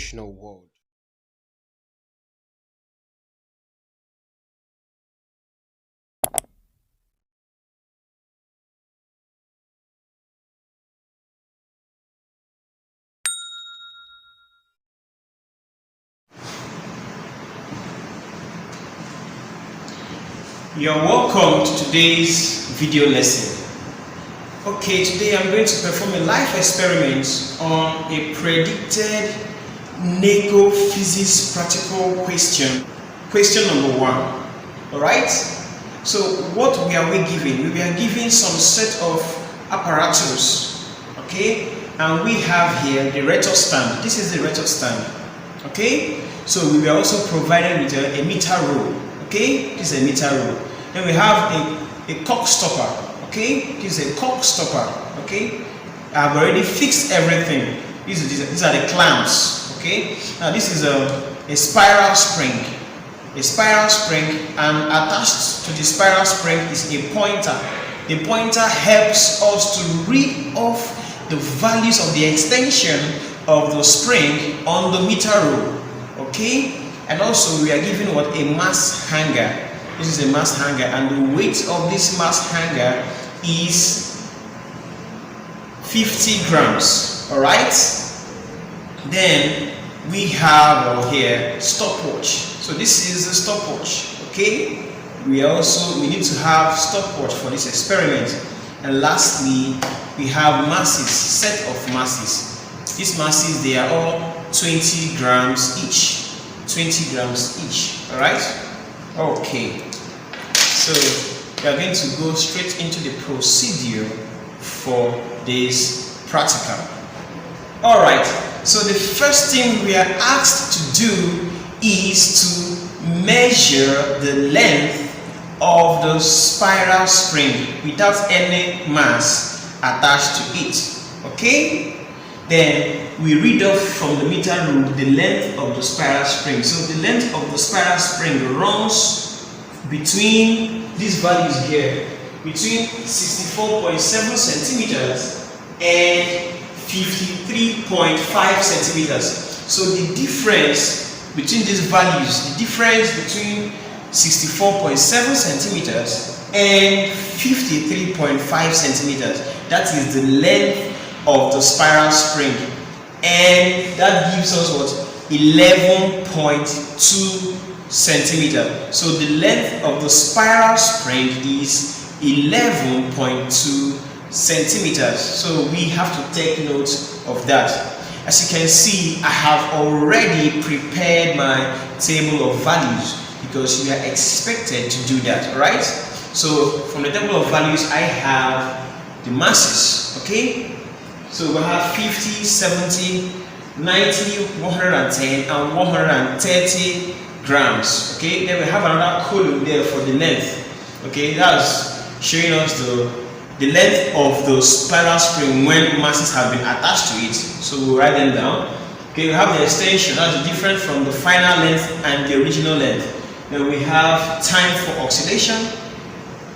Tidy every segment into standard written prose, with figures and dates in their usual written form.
emotional world. You're welcome to today's video lesson. Okay, today I'm going to perform a life experiment on a predicted NECO physics practical question. Question number 1. Alright? So what we given? We are given some set of apparatus. Okay? And we have here the retor stand. This is the retor stand. Okay? So we were also provided with a meter rule. Okay? This is a meter rule. Then we have a cock stopper. Okay? This is a cock stopper. Okay? I've already fixed everything. These are the clamps. Okay? Now this is a spiral spring. A spiral spring, and attached to the spiral spring is a pointer. The pointer helps us to read off the values of the extension of the spring on the meter rule. Okay? And also we are given what? A mass hanger. This is a mass hanger, and the weight of this mass hanger is 50 grams. Alright? Then we have here stopwatch. So this is a stopwatch. Okay? We need to have stopwatch for this experiment. And lastly, we have masses, set of masses. These masses, they are all 20 grams each. 20 grams each. Alright? Okay. So we are going to go straight into the procedure for this practical. Alright, so the first thing we are asked to do is to measure the length of the spiral spring without any mass attached to it. Okay? Then we read off from the meter rule the length of the spiral spring. So the length of the spiral spring runs between these values here, between 64.7 centimeters and 53.5 centimeters. So the difference between these values, the difference between 64.7 centimeters and 53.5 centimeters, that is the length of the spiral spring, and that gives us what? 11.2 centimeter. So the length of the spiral spring is 11.2 centimeters. So we have to take note of that. As you can see, I have already prepared my table of values because we are expected to do that. Alright? So from the table of values, I have the masses. Okay? So we have 50, 70, 90, 110 and 130 grams. Okay, then we have another column there for the length. Okay, that's showing us the length of the spiral spring when masses have been attached to it. So we'll write them down. Okay, we have the extension, that's different from the final length and the original length. Then we have time for oscillation,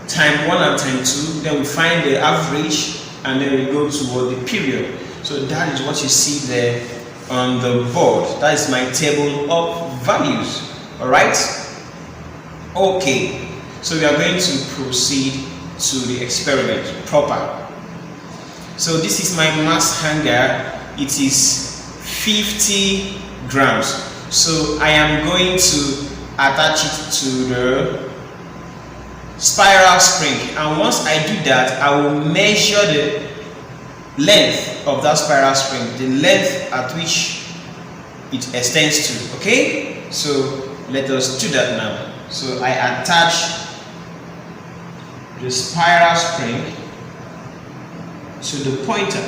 time 1 and time 2. Then we find the average, and then we go toward the period. So that is what you see there on the board. That is my table of values. Alright? Okay. So we are going to proceed to the experiment proper. So this is my mass hanger. It is 50 grams. So I am going to attach it to the spiral spring, and once I do that, I will measure the length of that spiral spring, the length at which it extends to. Okay, so let us do that now. So I attach the spiral spring to the pointer.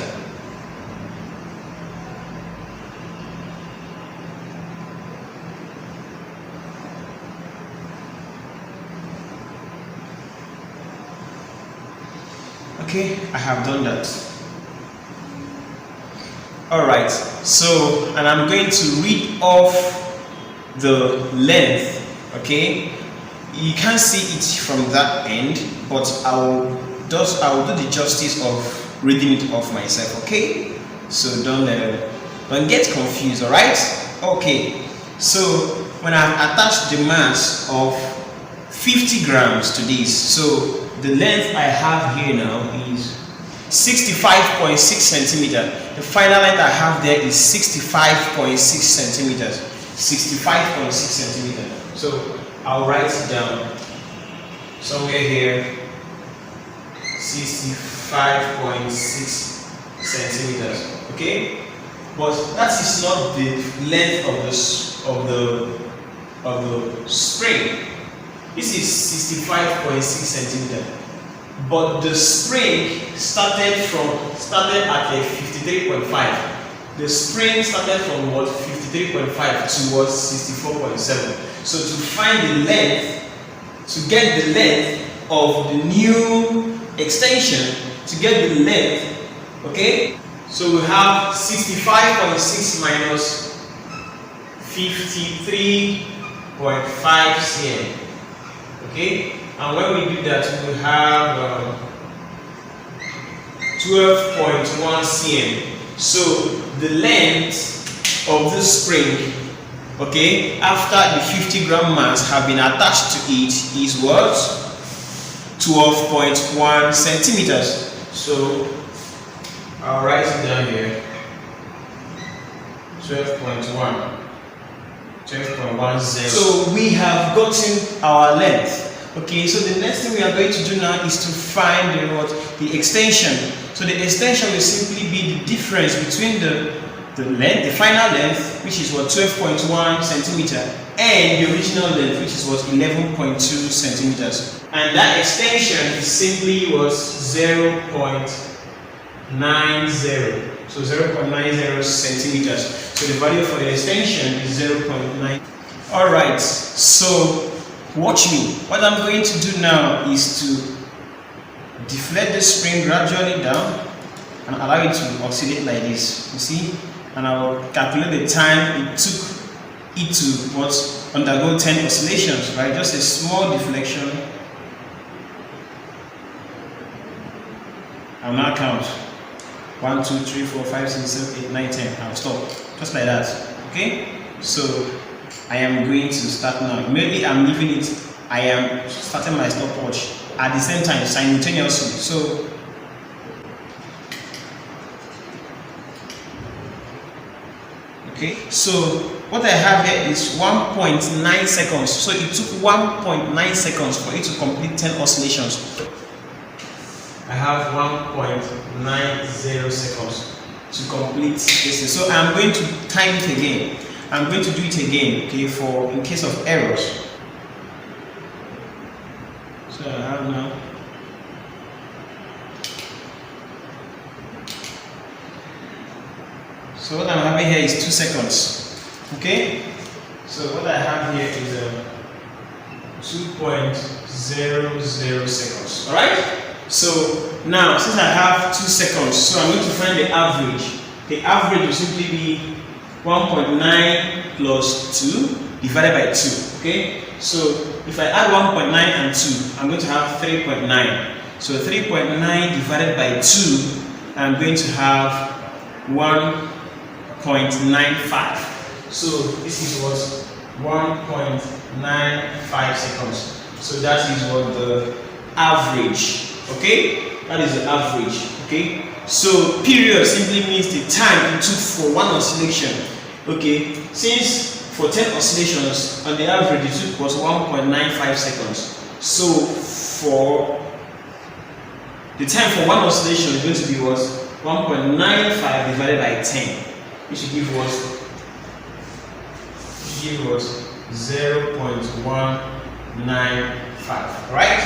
Okay, I have done that. Alright, so, and I'm going to read off the length. Okay, you can't see it from that end, but I will do the justice of reading it off myself. Okay, so don't get confused. Alright, Okay, so when I've attached the mass of 50 grams to this, so the length I have here now is 65.6 centimeters. The final length I have there is 65.6 centimeters. 65.6 centimeters. So I'll write it down somewhere here. 65.6 centimeters. Okay, but that is not the length of the spring. This is 65.6 centimeters. But the spring started at a 53.5. The spring started from what 53.5 towards 64.7. So to find the length, to get the length of the new extension, to get the length, okay? So we have 65.6 minus 53.5 cm. Okay? And when we do that, we have 12.1 cm. So the length of the spring, okay, after the 50 gram mass have been attached to it is what? 12.1 centimeters. So I'll write it down here. 12.10. So we have gotten our length. Okay, so the next thing we are going to do now is to find the extension. So the extension will simply be the difference between the length, the final length, which is what 12.1 centimeter, and the original length, which is what 11.2 centimeters. And that extension is simply was 0.90. So 0.90 centimeters. So the value for the extension is 0.9. Alright, so watch me. What I'm going to do now is to deflate the spring gradually down and allow it to oscillate like this. You see? And I'll calculate the time it took it to undergo 10 oscillations, right? Just a small deflection. I'll now count 1, 2, 3, 4, 5, 6, 7, 8, 9, 10. I'll stop. Just like that. Okay? So I am going to start now. Maybe I'm leaving it. I am starting my stopwatch at the same time, simultaneously. So okay, so what I have here is 1.9 seconds. So it took 1.9 seconds for it to complete 10 oscillations. I have 1.90 seconds to complete this. So I'm going to time it again. I'm going to do it again, okay, for in case of errors. So I have now. So what I'm having here is 2 seconds. Okay? So what I have here is 2.00 seconds. Alright? So now since I have 2 seconds, so I'm going to find the average. The average will simply be 1.9 plus 2 divided by 2. Okay? So if I add 1.9 and 2, I'm going to have 3.9. So 3.9 divided by 2, I'm going to have 1.95. So this is what 1.95 seconds. So that is what the average. Okay, that is the average. Okay, so period simply means the time it took for one oscillation. Okay, since for 10 oscillations on the average it took was 1.95 seconds. So for the time for one oscillation is going to be was 1.95 divided by 10, which should give us 0.195. Right?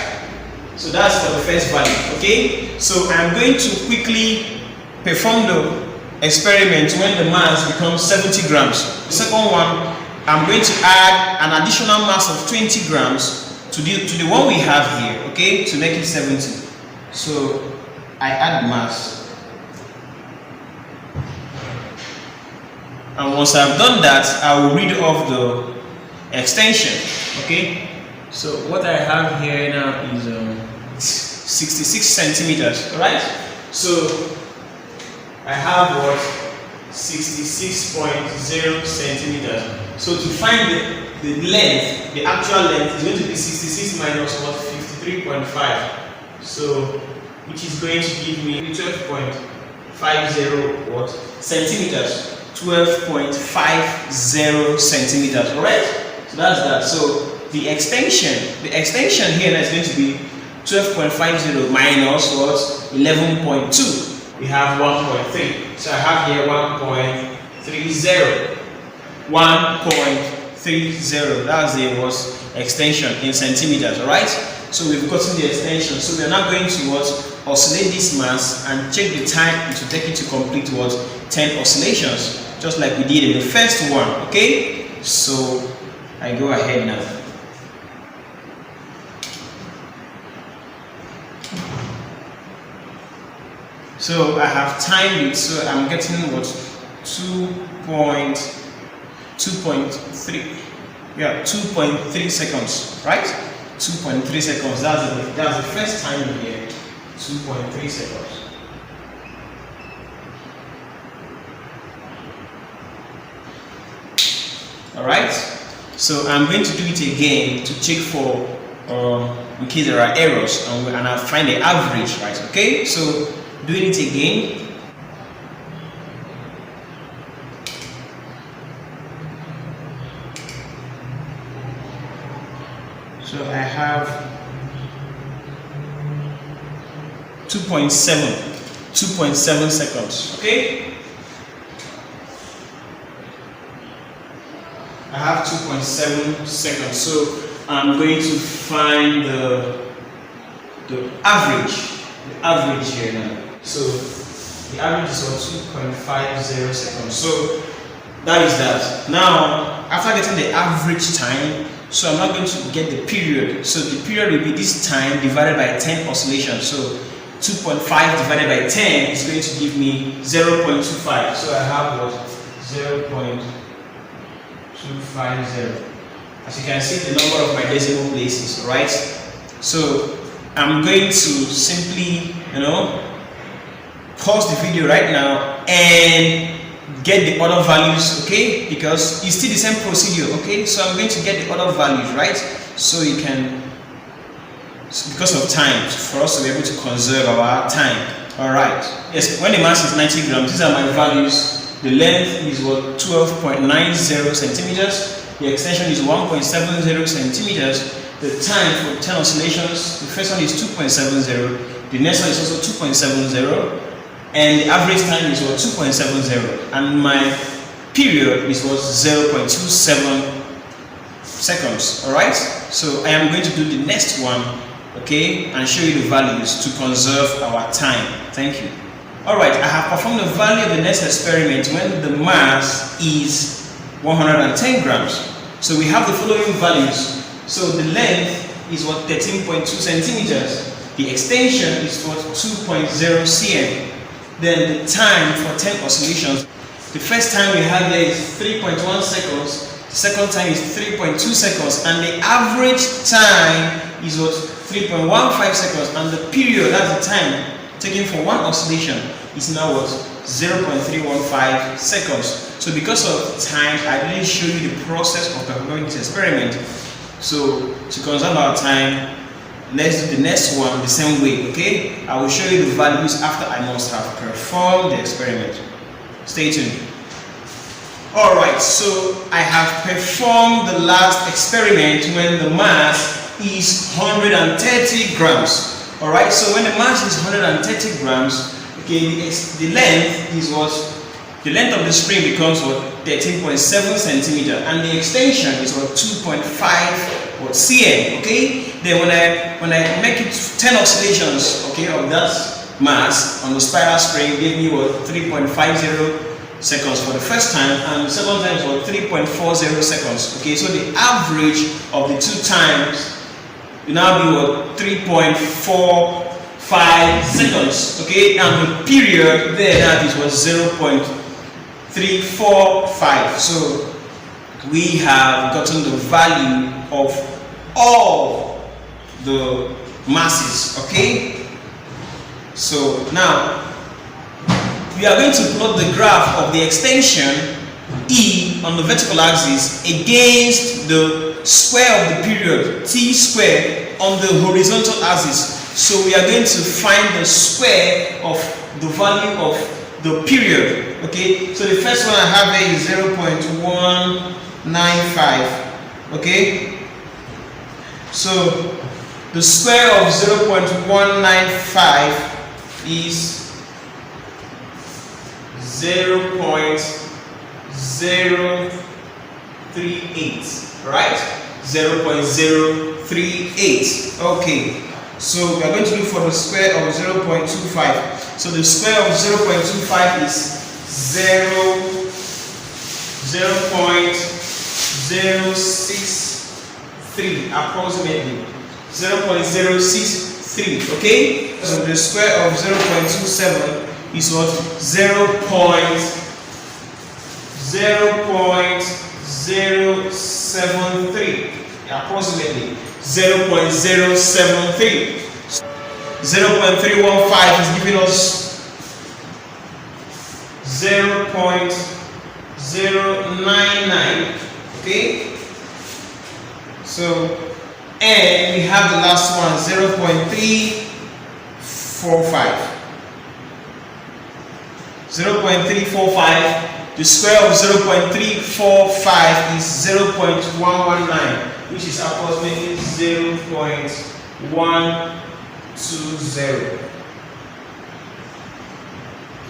So that's for the first value. Okay? So I'm going to quickly perform the experiment when the mass becomes 70 grams. The second one, I'm going to add an additional mass of 20 grams to the one we have here, okay, to make it 70. So I add mass. And once I've done that, I will read off the extension. Okay, so what I have here now is 66 centimeters. Right? So I have what 66.0 centimeters. So to find the length, the actual length is going to be 66 minus what? 53.5. So which is going to give me 12.50 what? Centimeters. 12.50 centimeters. Alright? So that's that. So the extension here is going to be 12.50 minus what? 11.2. We have 1.3. So I have here 1.30. 1.30. That's the extension in centimeters. Alright? So we've gotten the extension. So we are now going to oscillate this mass and check the time it will take it to complete 10 oscillations, just like we did in the first one. Okay? So I go ahead now. So I have timed it, so I'm getting 2.3. Yeah, 2.3 seconds, right? 2.3 seconds. That's the first time here. 2.3 seconds. Alright, so I'm going to do it again to check for in case there are errors, and I'll find the average, right? Okay, so doing it again. So I have 2.7 seconds. Okay, I have 2.7 seconds. So I'm going to find the average. The average here now. So the average is 2.50 seconds. So that is that. Now, after getting the average time, so I'm not going to get the period. So the period will be this time divided by 10 oscillations. So 2.5 divided by 10 is going to give me 0.25. So I have 0.250. As you can see, the number of my decimal places, right? So I'm going to simply, pause the video right now and get the other values, okay? Because it's still the same procedure, okay? So I'm going to get the other values, right? So you can, because of time, for us to be able to conserve our time. Alright, yes, when the mass is 90 grams, these are my values. The length is 12.90 centimeters. The extension is 1.70 centimeters. The time for 10 oscillations, the first one is 2.70. The next one is also 2.70. And the average time is 2.70, and my period is 0.27 seconds. Alright, so I am going to do the next one, okay, and show you the values to conserve our time. Thank you. Alright, I have performed the value of the next experiment when the mass is 110 grams. So we have the following values. So the length is 13.2 centimeters. The extension is 2.0 cm. Then the time for 10 oscillations, the first time we have here is 3.1 seconds, the second time is 3.2 seconds, and the average time is 3.15 seconds, and the period, that's the time taken for one oscillation, is now 0.315 seconds. So because of time, I didn't show you the process of performing this experiment. So to conserve our time, let's do the next one the same way, okay? I will show you the values after I must have performed the experiment. Stay tuned. Alright, so I have performed the last experiment when the mass is 130 grams. Alright, so when the mass is 130 grams, okay, the length is the length of the spring becomes 13.7 centimeter, and the extension is 2.5 cm, okay? Then when I make it 10 oscillations, okay, of that mass on the spiral spring, give me 3.50 seconds for the first time, and the second time is 3.40 seconds, okay? So the average of the two times will now be 3.45 seconds, okay? And the period there now is 0.345. So we have gotten the value of all the masses, okay? So now we are going to plot the graph of the extension E on the vertical axis against the square of the period T square on the horizontal axis. So we are going to find the square of the value of the period. Okay, so the first one I have here is 0.195. okay, so the square of 0.195 is 0.038, right? 0.038. Okay, so we are going to look for the square of 0.25. So the square of 0.25 is 0.063 approximately. 0.063. okay, so the square of 0.27 is what? 0.073 approximately. 0.073. 0.315 is giving us 0.099. okay, so and we have the last one, 0.345. 0.345. The square of 0.345 is 0.119, which is approximately 0.120.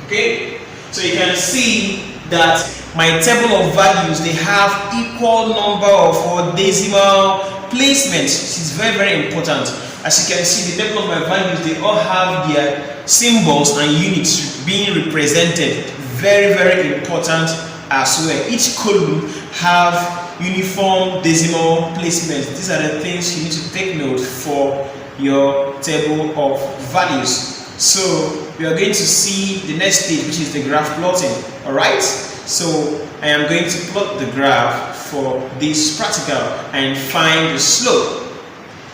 Okay, so you can see that my table of values, they have equal number of or decimal placements. This is very, very important. As you can see, the table of my values, they all have their symbols and units being represented. Very, very important as well. Each column have uniform decimal placements. These are the things you need to take note for your table of values. So we are going to see the next stage, which is the graph plotting. All right, so I am going to plot the graph for this practical and find the slope.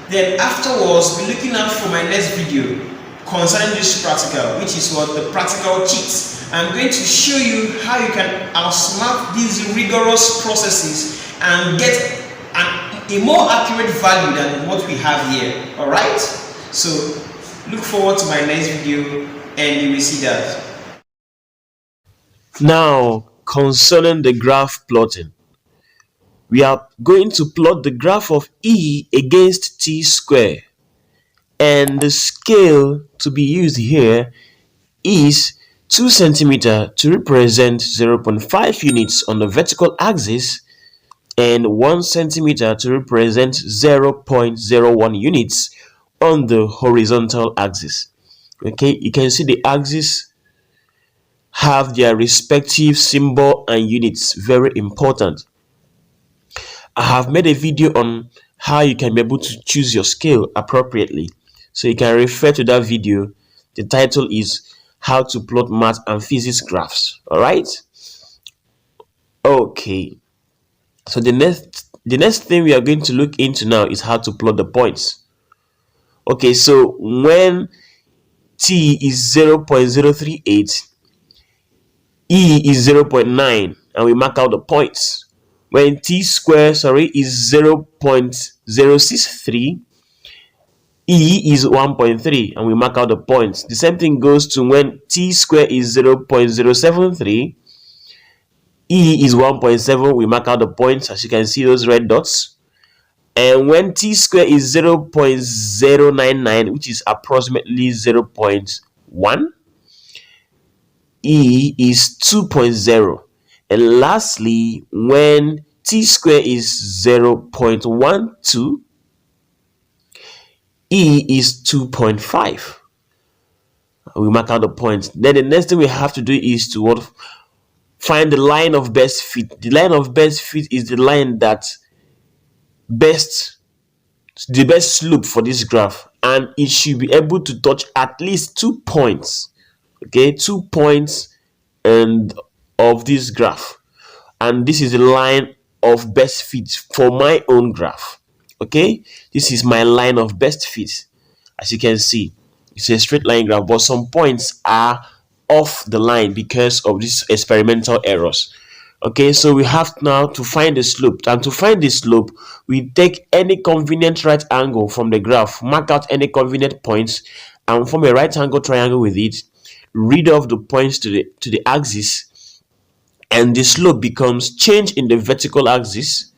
Then afterwards, be looking out for my next video concerning this practical, which is what the practical cheats. I'm going to show you how you can outsmart these rigorous processes and get a more accurate value than what we have here. All right, so look forward to my next video and you will see that. Now, concerning the graph plotting, we are going to plot the graph of E against T square, and the scale to be used here is 2 centimeter to represent 0.5 units on the vertical axis and 1 centimeter to represent 0.01 units on the horizontal axis. Okay, you can see the axis have their respective symbol and units. Very important. I have made a video on how you can be able to choose your scale appropriately, so you can refer to that video. The title is How to Plot Math and Physics Graphs. All right, okay, so the next thing we are going to look into now is how to plot the points. Okay, so when T is 0.038, E is 0.9, and we mark out the points. When T square is 0.063, E is 1.3, and we mark out the points. The same thing goes to when T square is 0.073, E is 1.7, we mark out the points, as you can see those red dots. And when T square is 0.099, which is approximately 0.1, E is 2.0. And lastly, when T square is 0.12, E is 2.5. We mark out the point. Then the next thing we have to do is to find the line of best fit. The line of best fit is the line that the best slope for this graph, and it should be able to touch at least 2 points. Okay, 2 points and of this graph, and this is the line of best fit for my own graph. Okay, this is my line of best fit. As you can see, it's a straight line graph, but some points are off the line because of these experimental errors. Okay, so we have now to find the slope, and to find the slope we take any convenient right angle from the graph, mark out any convenient points and form a right angle triangle with it, read off the points to the axis, and the slope becomes change in the vertical axis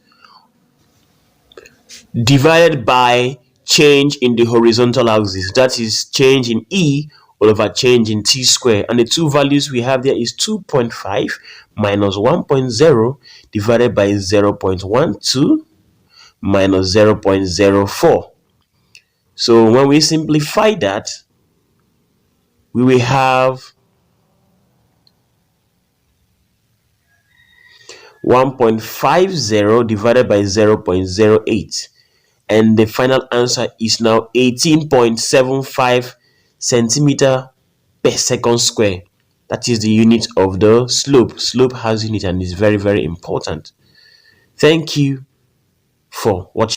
divided by change in the horizontal axis. That is change in E all over change in T square. And the two values we have there is 2.5 minus 1.0 divided by 0.12 minus 0.04. So when we simplify that, we will have 1.50 divided by 0.08. And the final answer is now 18.75 centimeter per second square. That is the unit of the slope. Slope has unit and is very, very important. Thank you for watching.